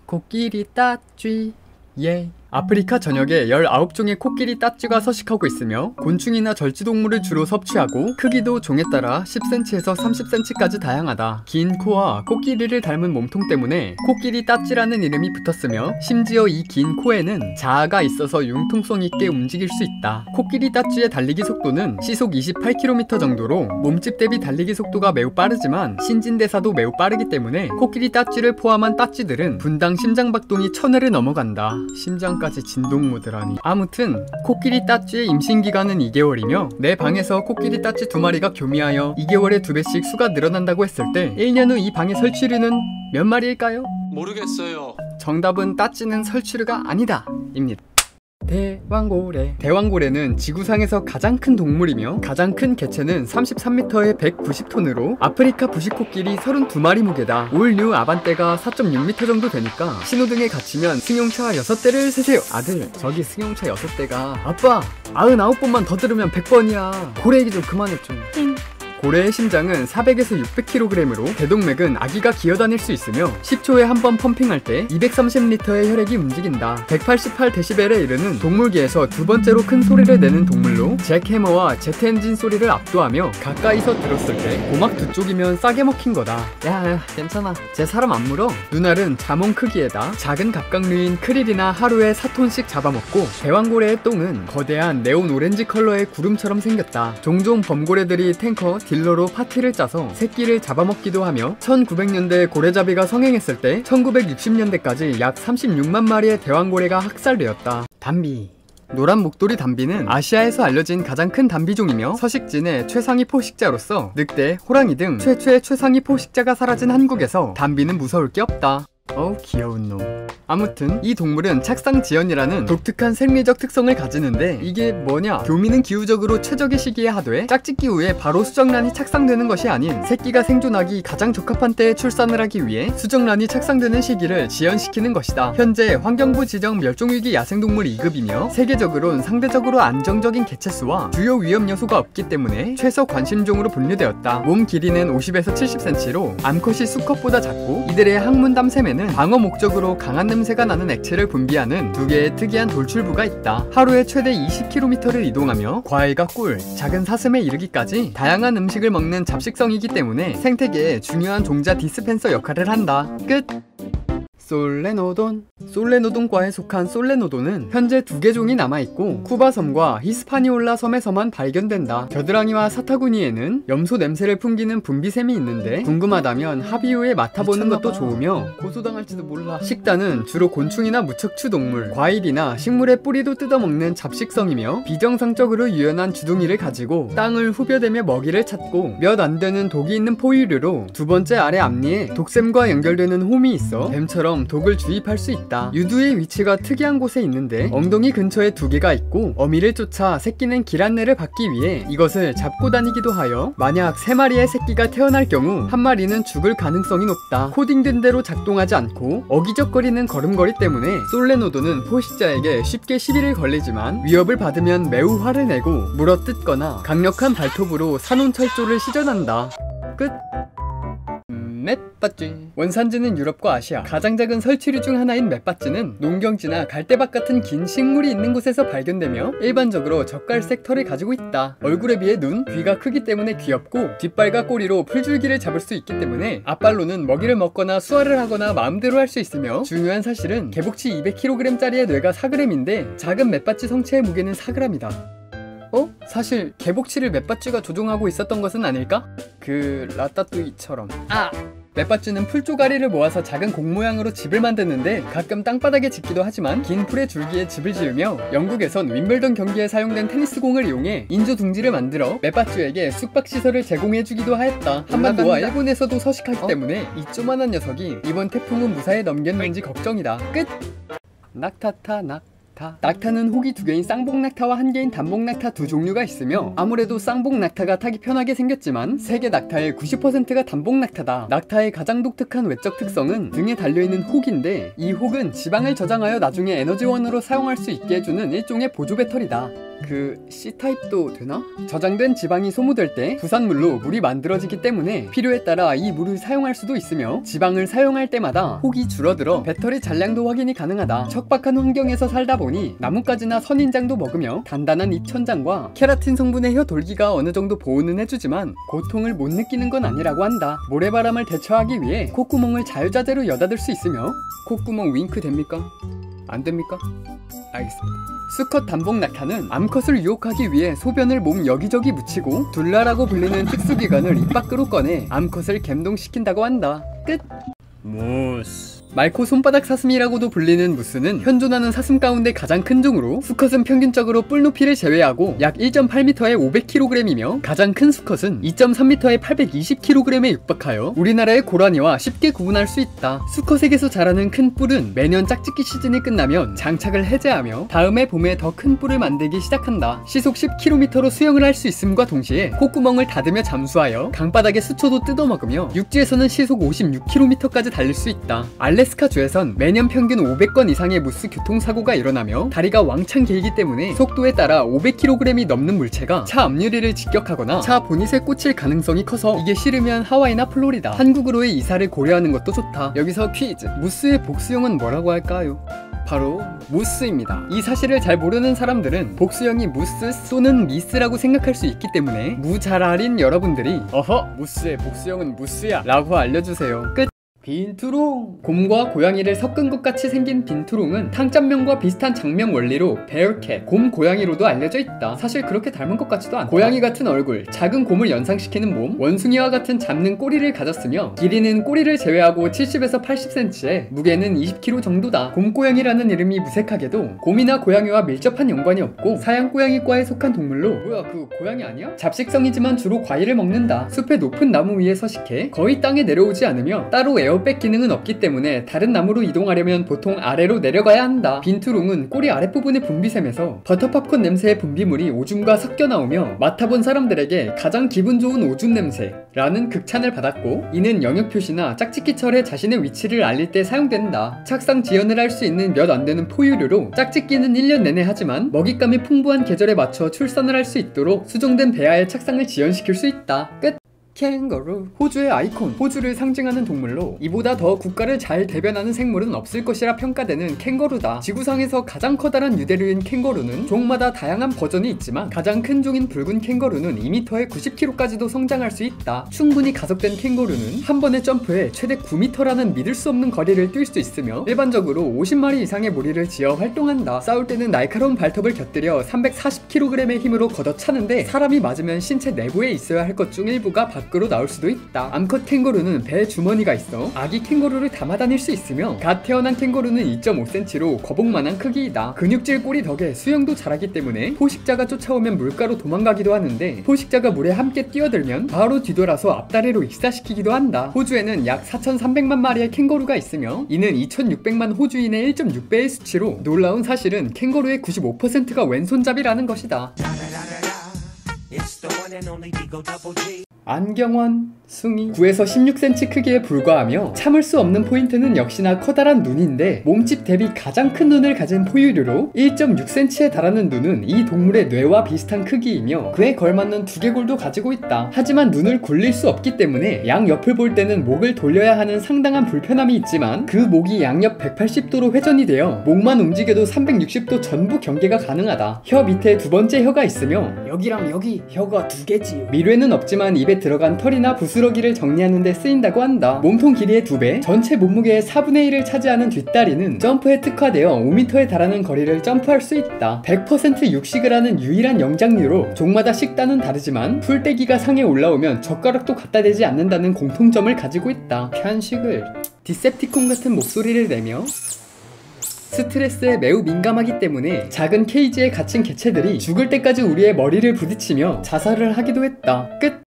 코끼리 따쥐 예. 아프리카 전역에 19종의 코끼리 따쥐가 서식하고 있으며 곤충이나 절지동물을 주로 섭취하고 크기도 종에 따라 10cm에서 30cm까지 다양하다. 긴 코와 코끼리를 닮은 몸통 때문에 코끼리 따쥐라는 이름이 붙었으며 심지어 이 긴 코에는 자아가 있어서 융통성 있게 움직일 수 있다. 코끼리 따쥐의 달리기 속도는 시속 28km 정도로 몸집 대비 달리기 속도가 매우 빠르지만 신진대사도 매우 빠르기 때문에 코끼리 따쥐를 포함한 따쥐들은 분당 심장박동이 1000회를 넘어간다. 심장까지 진동 모드라니. 아무튼 코끼리 따쥐의 임신기간은 2개월이며 내 방에서 코끼리 따쥐 2마리가 교미하여 2개월에 2배씩 수가 늘어난다고 했을 때 1년 후 이 방의 설치류는 몇 마리일까요? 모르겠어요. 정답은 따쥐는 설치류가 아니다 입니다. 대왕고래. 대왕고래는 지구상에서 가장 큰 동물이며 가장 큰 개체는 33m에 190톤으로 아프리카 부시코끼리 32마리 무게다. 올 뉴 아반떼가 4.6m 정도 되니까 신호등에 갇히면 승용차 6대를 세세요. 아들, 저기 승용차 6대가 아빠 99번만 더 들으면 100번이야. 고래 얘기 좀 그만해 좀. 고래의 심장은 400에서 600kg으로 대동맥은 아기가 기어다닐 수 있으며 10초에 한 번 펌핑할 때 230L의 혈액이 움직인다. 188dB에 이르는 동물계에서 두 번째로 큰 소리를 내는 동물로 잭 해머와 제트 엔진 소리를 압도하며 가까이서 들었을 때 고막 두 쪽이면 싸게 먹힌 거다. 야 괜찮아, 쟤 사람 안 물어. 눈알은 자몽 크기에다 작은 갑각류인 크릴이나 하루에 4톤씩 잡아먹고 대왕고래의 똥은 거대한 네온 오렌지 컬러의 구름처럼 생겼다. 종종 범고래들이 탱커 딜러로 파티를 짜서 새끼를 잡아먹기도 하며 1900년대 고래잡이가 성행했을 때 1960년대까지 약 36만 마리의 대왕고래가 학살되었다. 담비. 노란 목도리 담비는 아시아에서 알려진 가장 큰 담비종이며 서식지내 최상위 포식자로서 늑대, 호랑이 등 최상위 포식자가 사라진 한국에서 담비는 무서울 게 없다. 어우 귀여운 놈. 아무튼 이 동물은 착상지연이라는 독특한 생리적 특성을 가지는데 이게 뭐냐, 교미는 기후적으로 최적의 시기에 하되 짝짓기 후에 바로 수정란이 착상되는 것이 아닌 새끼가 생존하기 가장 적합한 때에 출산을 하기 위해 수정란이 착상되는 시기를 지연시키는 것이다. 현재 환경부 지정 멸종위기 야생동물 2급이며 세계적으론 상대적으로 안정적인 개체수와 주요 위험 요소가 없기 때문에 최소 관심종으로 분류되었다. 몸 길이는 50에서 70cm로 암컷이 수컷보다 작고 이들의 항문담 샘에는 방어 목적으로 강한 냄새가 나는 액체를 분비하는 두 개의 특이한 돌출부가 있다. 하루에 최대 20km를 이동하며 과일과 꿀, 작은 사슴에 이르기까지 다양한 음식을 먹는 잡식성이기 때문에 생태계에 중요한 종자 디스펜서 역할을 한다. 끝! 솔레노돈. 솔레노돈과에 속한 솔레노돈은 현재 2개 종이 남아있고 쿠바섬과 히스파니올라 섬에서만 발견된다. 겨드랑이와 사타구니에는 염소 냄새를 풍기는 분비샘이 있는데 궁금하다면 합의후에 맡아보는 것도 좋으며 고소당할지도 몰라. 식단은 주로 곤충이나 무척추 동물, 과일이나 식물의 뿌리도 뜯어먹는 잡식성이며 비정상적으로 유연한 주둥이를 가지고 땅을 후벼대며 먹이를 찾고 몇 안되는 독이 있는 포유류로 두 번째 아래 앞니에 독샘과 연결되는 홈이 있어 뱀처럼 독을 주입할 수 있다. 유두의 위치가 특이한 곳에 있는데 엉덩이 근처에 2개가 있고 어미를 쫓아 새끼는 기란내를 받기 위해 이것을 잡고 다니기도 하여 만약 3마리의 새끼가 태어날 경우 한 마리는 죽을 가능성이 높다. 코딩된 대로 작동하지 않고 어기적거리는 걸음걸이 때문에 솔레노돈은 포식자에게 쉽게 시비를 걸리지만 위협을 받으면 매우 화를 내고 물어뜯거나 강력한 발톱으로 산혼철조를 시전한다. 끝! 맷받쥐. 원산지는 유럽과 아시아. 가장 작은 설치류 중 하나인 맷받쥐는 농경지나 갈대밭 같은 긴 식물이 있는 곳에서 발견되며 일반적으로 젓갈색 털을 가지고 있다. 얼굴에 비해 눈, 귀가 크기 때문에 귀엽고 뒷발과 꼬리로 풀줄기를 잡을 수 있기 때문에 앞발로는 먹이를 먹거나 수화를 하거나 마음대로 할 수 있으며 중요한 사실은 개복치 200kg짜리의 뇌가 4g인데 작은 맷받쥐 성체의 무게는 4g이다. 사실 개복치를 맷받쥐가 조종하고 있었던 것은 아닐까? 라따뚜이처럼. 맷받쥐는 풀조가리를 모아서 작은 공 모양으로 집을 만드는데 가끔 땅바닥에 짓기도 하지만 긴 풀의 줄기에 집을 지으며 영국에선 윈블던 경기에 사용된 테니스공을 이용해 인조 둥지를 만들어 맷받쥐에게 숙박시설을 제공해주기도 하였다. 한반도와 일본에서도 서식하기 때문에 이 조만한 녀석이 이번 태풍은 무사히 넘겼는지 걱정이다. 끝! 낙타타. 낙타는 혹이 2개인 쌍복낙타와 1개인 단복낙타 2종류가 있으며 아무래도 쌍복낙타가 타기 편하게 생겼지만 세계 낙타의 90%가 단복낙타다. 낙타의 가장 독특한 외적 특성은 등에 달려있는 혹인데 이 혹은 지방을 저장하여 나중에 에너지원으로 사용할 수 있게 해주는 일종의 보조 배터리다. 그 C타입도 되나? 저장된 지방이 소모될 때 부산물로 물이 만들어지기 때문에 필요에 따라 이 물을 사용할 수도 있으며 지방을 사용할 때마다 혹이 줄어들어 배터리 잔량도 확인이 가능하다. 척박한 환경에서 살다 보니 나뭇가지나 선인장도 먹으며 단단한 입천장과 케라틴 성분의 혀 돌기가 어느 정도 보호는 해주지만 고통을 못 느끼는 건 아니라고 한다. 모래바람을 대처하기 위해 콧구멍을 자유자재로 여닫을 수 있으며 콧구멍 윙크 됩니까? 안 됩니까? 알겠습니다. 수컷 단복 낙타는 암컷을 유혹하기 위해 소변을 몸 여기저기 묻히고 둘라라고 불리는 특수기관을 입 밖으로 꺼내 암컷을 갬동시킨다고 한다. 끝! 무스 말코 손바닥 사슴이라고도 불리는 무스는 현존하는 사슴 가운데 가장 큰 종으로 수컷은 평균적으로 뿔 높이를 제외하고 약 1.8m에 500kg이며 가장 큰 수컷은 2.3m에 820kg에 육박하여 우리나라의 고라니와 쉽게 구분할 수 있다. 수컷에게서 자라는 큰 뿔은 매년 짝짓기 시즌이 끝나면 장착을 해제하며 다음해 봄에 더 큰 뿔을 만들기 시작한다. 시속 10km로 수영을 할 수 있음과 동시에 콧구멍을 닫으며 잠수하여 강바닥의 수초도 뜯어먹으며 육지에서는 시속 56km까지 달릴 수 있다. 알래스카주에선 매년 평균 500건 이상의 무스 교통사고가 일어나며 다리가 왕창 길기 때문에 속도에 따라 500kg이 넘는 물체가 차 앞유리를 직격하거나 차 보닛에 꽂힐 가능성이 커서 이게 싫으면 하와이나 플로리다, 한국으로의 이사를 고려하는 것도 좋다. 여기서 퀴즈! 무스의 복수형은 뭐라고 할까요? 바로 무스입니다. 이 사실을 잘 모르는 사람들은 복수형이 무스 또는 미스라고 생각할 수 있기 때문에 무잘알인 여러분들이 어허! 무스의 복수형은 무스야! 라고 알려주세요. 끝! 빈투롱! 곰과 고양이를 섞은 것 같이 생긴 빈투롱은 탕짠면과 비슷한 장면 원리로 베어캣, 곰 고양이로도 알려져 있다. 사실 그렇게 닮은 것 같지도 않다. 고양이 같은 얼굴, 작은 곰을 연상시키는 몸, 원숭이와 같은 잡는 꼬리를 가졌으며 길이는 꼬리를 제외하고 70에서 80cm에 무게는 20kg 정도다. 곰고양이라는 이름이 무색하게도 곰이나 고양이와 밀접한 연관이 없고 사양고양이과에 속한 동물로 뭐야 그 고양이 아니야? 잡식성이지만 주로 과일을 먹는다. 숲의 높은 나무 위에 서식해 거의 땅에 내려오지 않으며 따로 에어백 기능은 없기 때문에 다른 나무로 이동하려면 보통 아래로 내려가야 한다. 빈투롱은 꼬리 아랫부분의 분비샘에서 버터팝콘 냄새의 분비물이 오줌과 섞여 나오며 맡아본 사람들에게 가장 기분 좋은 오줌 냄새라는 극찬을 받았고 이는 영역 표시나 짝짓기철에 자신의 위치를 알릴 때 사용된다. 착상 지연을 할 수 있는 몇 안 되는 포유류로 짝짓기는 1년 내내 하지만 먹잇감이 풍부한 계절에 맞춰 출산을 할 수 있도록 수정된 배아의 착상을 지연시킬 수 있다. 끝! 캥거루. 호주의 아이콘, 호주를 상징하는 동물로 이보다 더 국가를 잘 대변하는 생물은 없을 것이라 평가되는 캥거루다. 지구상에서 가장 커다란 유대류인 캥거루는 종마다 다양한 버전이 있지만 가장 큰 종인 붉은 캥거루는 2m에 90kg까지도 성장할 수 있다. 충분히 가속된 캥거루는 한 번의 점프에 최대 9m라는 믿을 수 없는 거리를 뛸 수 있으며 일반적으로 50마리 이상의 무리를 지어 활동한다. 싸울 때는 날카로운 발톱을 곁들여 340kg의 힘으로 걷어차는데 사람이 맞으면 신체 내부에 있어야 할 것 중 일부가 밖으로 나올 수도 있다. 암컷 캥거루는 배에 주머니가 있어 아기 캥거루를 담아 다닐 수 있으며 갓 태어난 캥거루는 2.5cm로 거북만한 크기이다. 근육질 꼬리 덕에 수영도 잘하기 때문에 포식자가 쫓아오면 물가로 도망가기도 하는데 포식자가 물에 함께 뛰어들면 바로 뒤돌아서 앞다리로 익사시키기도 한다. 호주에는 약 4,300만 마리의 캥거루가 있으며 이는 2,600만 호주인의 1.6배의 수치로 놀라운 사실은 캥거루의 95%가 왼손잡이라는 것이다. 안경원, 숭이 9에서 16cm 크기에 불과하며 참을 수 없는 포인트는 역시나 커다란 눈인데 몸집 대비 가장 큰 눈을 가진 포유류로 1.6cm에 달하는 눈은 이 동물의 뇌와 비슷한 크기이며 그에 걸맞는 두개골도 가지고 있다. 하지만 눈을 굴릴 수 없기 때문에 양옆을 볼 때는 목을 돌려야 하는 상당한 불편함이 있지만 그 목이 양옆 180도로 회전이 되어 목만 움직여도 360도 전부 경계가 가능하다. 혀 밑에 두 번째 혀가 있으며 여기랑 여기 혀가 두 개지. 미뢰는 없지만 입에 들어간 털이나 부스러기를 정리하는 데 쓰인다고 한다. 몸통 길이의 2배, 전체 몸무게의 4분의 1을 차지하는 뒷다리는 점프에 특화되어 5m에 달하는 거리를 점프할 수 있다. 100% 육식을 하는 유일한 영장류로 종마다 식단은 다르지만 풀떼기가 상에 올라오면 젓가락도 갖다 대지 않는다는 공통점을 가지고 있다. 편식을 디셉티콘 같은 목소리를 내며 스트레스에 매우 민감하기 때문에 작은 케이지에 갇힌 개체들이 죽을 때까지 우리의 머리를 부딪히며 자살을 하기도 했다. 끝!